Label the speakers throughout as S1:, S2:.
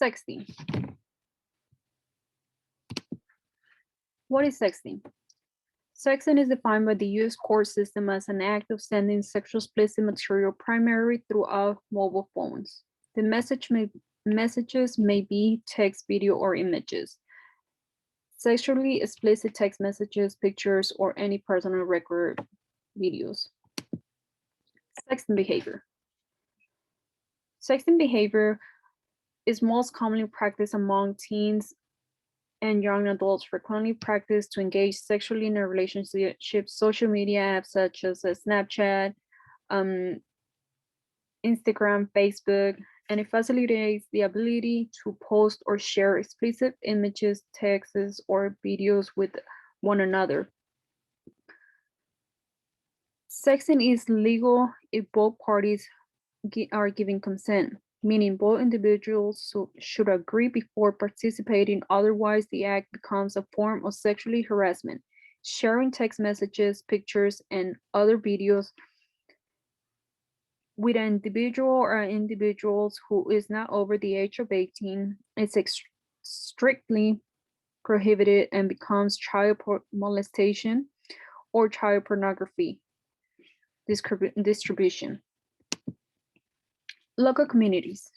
S1: Sexting. What is sexting? Sexting is defined by the US court system as an act of sending sexual explicit material primarily throughout mobile phones. The messages may be text, video, or images. Sexually explicit text messages, pictures, or any personal record videos. Sexting behavior. Sexting behavior is most commonly practiced among teens and young adults, frequently practiced to engage sexually in a relationship. Social media apps such as Snapchat, Instagram, Facebook, and it facilitates the ability to post or share explicit images, texts, or videos with one another. Sexting is legal if both parties are giving consent, meaning both individuals should agree before participating, otherwise the act becomes a form of sexual harassment. Sharing text messages, pictures, and other videos with an individual or individuals who is not over the age of 18 is strictly prohibited and becomes child molestation or child pornography distribution. Local communities.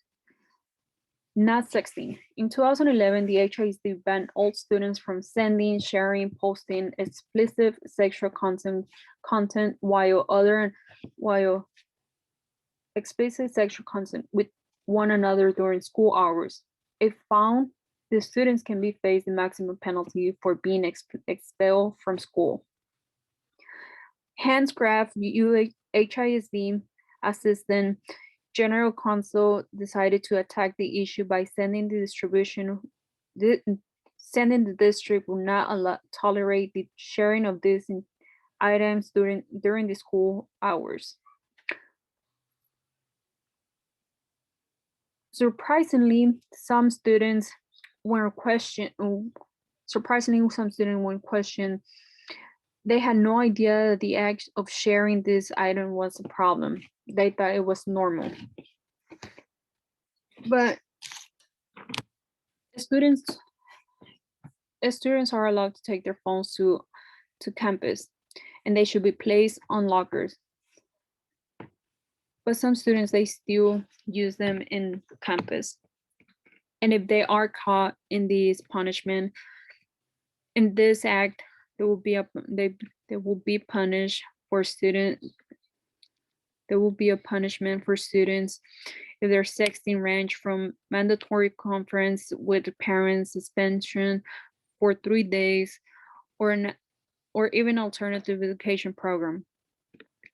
S1: Not sexting. In 2011, the HISD banned all students from sending, sharing, posting explicit sexual content while explicit sexual content with one another during school hours. If found, the students can be faced the maximum penalty for being expelled from school. Hans Graf, HISD assistant General Counsel, decided to attack the issue by sending the district will not tolerate the sharing of these items during the school hours. Surprisingly, some students, when questioned, they had no idea that the act of sharing this item was a problem. They thought it was normal. But students are allowed to take their phones to campus, and they should be placed on lockers. But some students, they still use them in campus. And if they are caught in this punishment, in this act, they will be punished for students. There will be a punishment for students if their sexting range from mandatory conference with parents, suspension for 3 days, or even alternative education program.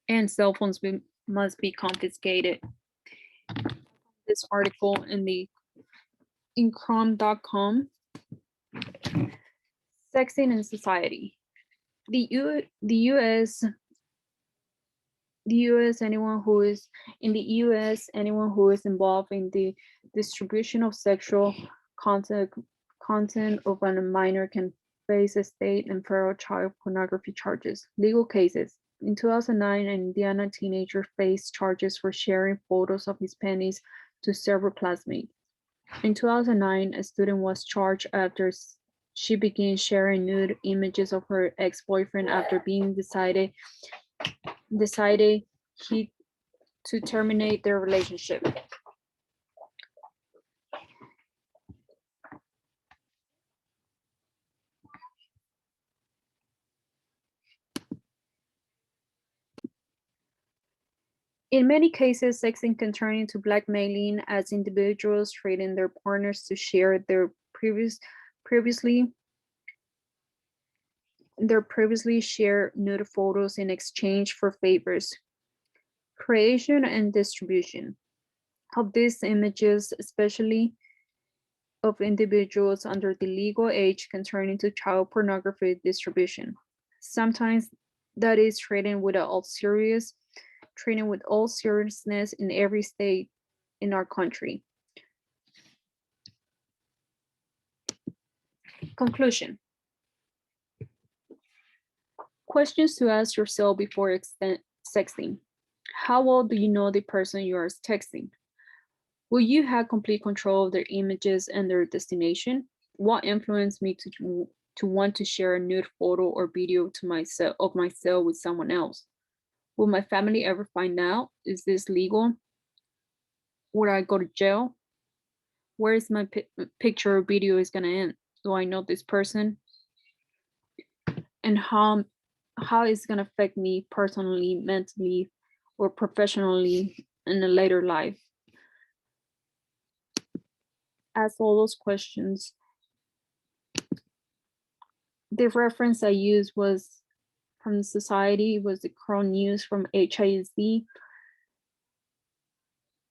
S1: And cell phones must be confiscated. This article in chrome.com. Sexting in society. The US, anyone who is in the US, anyone who is involved in the distribution of sexual content of a minor can face a state and federal child pornography charges. Legal cases. In 2009, an Indiana teenager faced charges for sharing photos of his penis to several classmates. In 2009, a student was charged after she began sharing nude images of her ex-boyfriend after being decided he to terminate their relationship. In many cases, sexting can turn into blackmailing as individuals threaten their partners to share their previously shared nude photos in exchange for favors. Creation and distribution of these images, especially of individuals under the legal age, can turn into child pornography distribution. Sometimes that is treated with all seriousness in every state in our country. Conclusion. Questions to ask yourself before sexting. How well do you know the person you are texting? Will you have complete control of their images and their destination? What influenced me to want to share a nude photo or video to myself of myself with someone else? Will my family ever find out? Is this legal? Would I go to jail? Where is my picture or video is gonna end? Do I know this person? And how is it gonna affect me personally, mentally, or professionally in a later life? Ask all those questions. The reference I used was from the society, was the current news from HISD,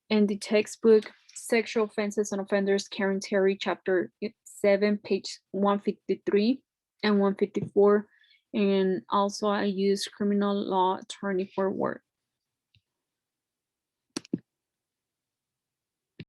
S1: and the textbook Sexual Offenses and Offenders, Karen Terry, chapter 7, page 153 and 154. And also I use Criminal Law Attorney for Work.